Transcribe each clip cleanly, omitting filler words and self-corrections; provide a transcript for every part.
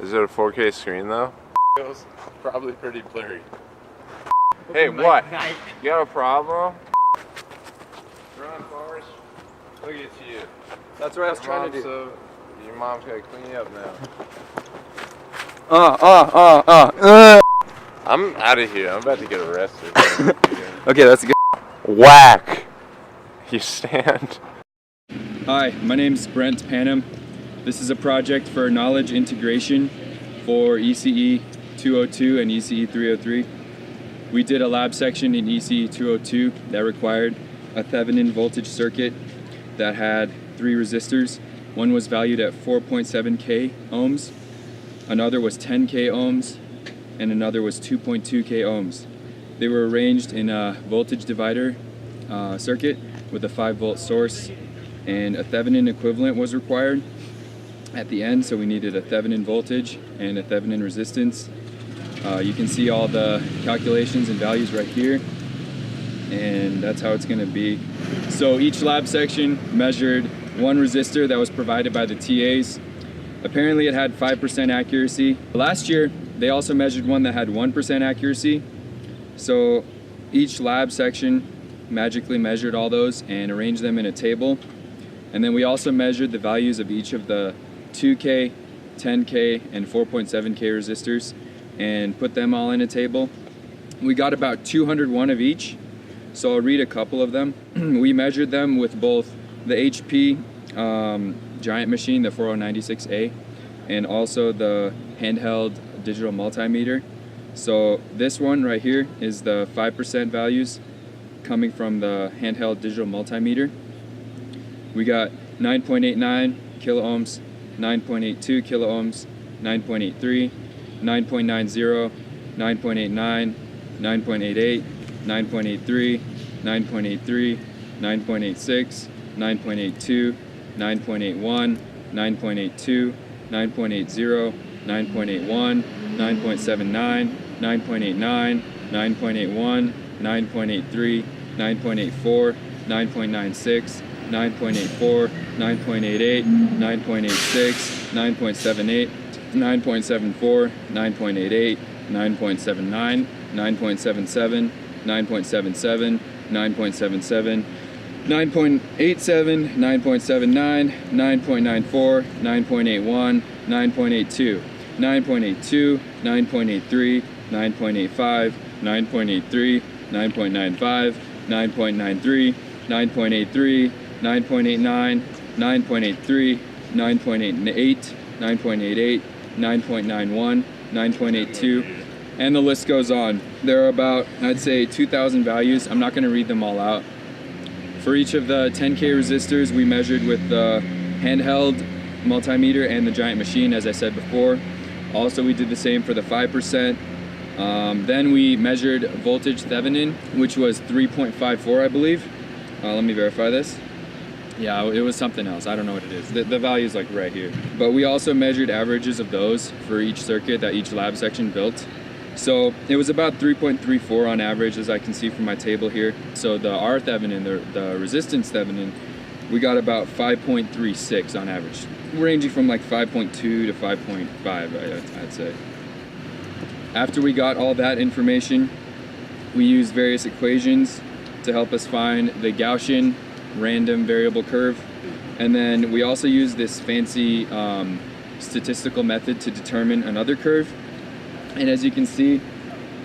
Is it a 4K screen though? It was probably pretty blurry. Hey, what? You got a problem? Run, Forrest. Look at you. That's what I was trying to do. So, your mom's gotta clean you up now. I'm out of here. I'm about to get arrested. Okay, that's good. Whack. You stand. Hi, my name is Brent Panam. This is a project for knowledge integration for ECE202 and ECE303. We did a lab section in ECE202 that required a Thevenin voltage circuit that had 3 resistors. One was valued at 4.7K ohms, another was 10K ohms, and another was 2.2K ohms. They were arranged in a voltage divider circuit with a 5-volt source, and a Thevenin equivalent was required at the end, so we needed a Thevenin voltage and a Thevenin resistance. You can see all the calculations and values right here, and that's how it's going to be. So each lab section measured one resistor that was provided by the TAs. Apparently it had 5% accuracy. Last year they also measured one that had 1% accuracy. So each lab section magically measured all those and arranged them in a table. And then we also measured the values of each of the 2K, 10K, and 4.7K resistors and put them all in a table. We got about 201 of each, so I'll read a couple of them. We measured them with both the HP giant machine, the 4096A, and also the handheld digital multimeter. So this one right here is the 5% values coming from the handheld digital multimeter. We got 9.89 kilo ohms, 9.82 kilo ohms, 9.83, 9.90, 9.89, 9.88, 9.83, 9.83, 9.86, 9.82, 9.81, 9.82, 9.80, 9.81, 9.79, 9.89, 9.81, 9.83, 9.84, 9.96, 9.84, 9.88, 9.86, 9.78, 9.74, 9.88, 9.79, 9.77, 9.77, 9.77, 9.87, 9.79, 9.94, 9.81, 9.82, 9.82, 9.83, 9.85, 9.83, 9.95, 9.93, 9.83, 9.89, 9.83, 9.88, 9.88, 9.91, 9.82, and the list goes on. There are about, I'd say, 2,000 values. I'm not going to read them all out. For each of the 10K resistors, we measured with the handheld multimeter and the giant machine, as I said before. Also, we did the same for the 5%. Then we measured voltage Thevenin, which was 3.54, I believe. Let me verify this. Yeah, it was something else. I don't know what it is. The value is like right here. But we also measured averages of those for each circuit that each lab section built. So it was about 3.34 on average, as I can see from my table here. So the R Thevenin, the resistance Thevenin, we got about 5.36 on average, ranging from like 5.2 to 5.5, I'd say. After we got all that information, we used various equations to help us find the Gaussian random variable curve. And then we also used this fancy statistical method to determine another curve. And as you can see,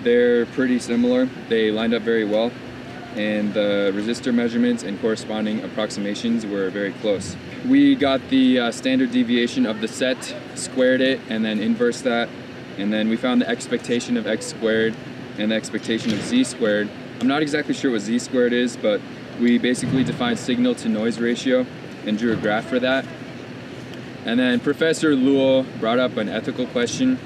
they're pretty similar. They lined up very well, and the resistor measurements and corresponding approximations were very close. We got the standard deviation of the set, squared it, and then inversed that. And then we found the expectation of x squared and the expectation of z squared. I'm not exactly sure what z squared is, but we basically defined signal to noise ratio and drew a graph for that. And then Professor Luo brought up an ethical question.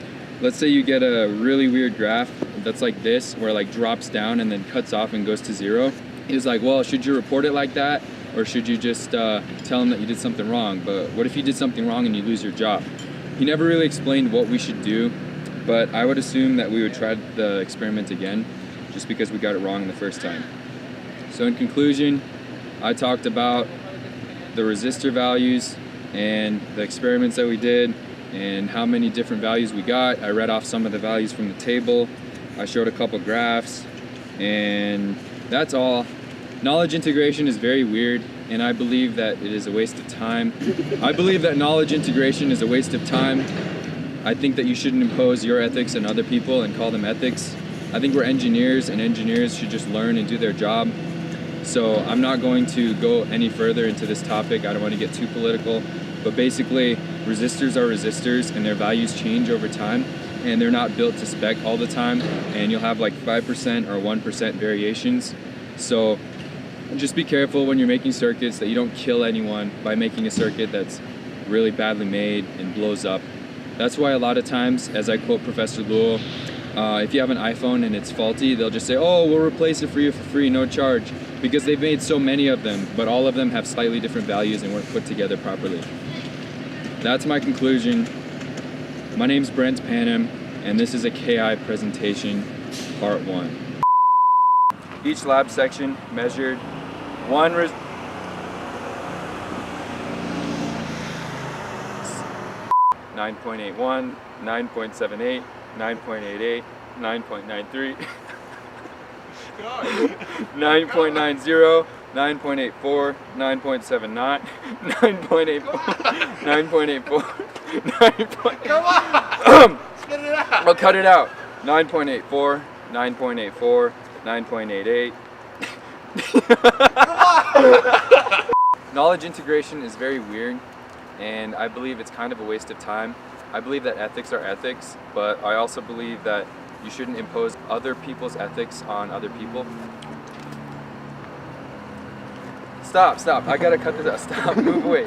Let's say you get a really weird graph that's like this, where it like drops down and then cuts off and goes to 0. He was like, well, should you report it like that? Or should you just tell him that you did something wrong? But what if you did something wrong and you lose your job? He never really explained what we should do, but I would assume that we would try the experiment again, just because we got it wrong the first time. So in conclusion, I talked about the resistor values and the experiments that we did, and how many different values we got. I read off some of the values from the table. I showed a couple graphs, and that's all. Knowledge integration is very weird, and I believe that it is a waste of time. I believe that knowledge integration is a waste of time. I think that you shouldn't impose your ethics on other people and call them ethics. I think we're engineers, and engineers should just learn and do their job. So I'm not going to go any further into this topic. I don't want to get too political, but basically resistors are resistors, and their values change over time, and they're not built to spec all the time, and you'll have like 5% or 1% variations. So just be careful when you're making circuits that you don't kill anyone by making a circuit that's really badly made and blows up. That's why a lot of times, as I quote Professor Lowell, if you have an iPhone and it's faulty, they'll just say, oh, we'll replace it for you for free, no charge, because they've made so many of them, but all of them have slightly different values and weren't put together properly. That's my conclusion. My name's Brent Panem, and this is a KI presentation, part 1. Each lab section measured 9.81, 9.78, 9.88, 9.93, 9.90, 9.84, 9.79, 9.84, 9.84, 9. Come on! Spit it out! I'll cut it out. 9.84, 9.84, 9.88. Knowledge integration is very weird, and I believe it's kind of a waste of time. I believe that ethics are ethics, but I also believe that you shouldn't impose other people's ethics on other people. Stop, I gotta cut this out. Stop, move away.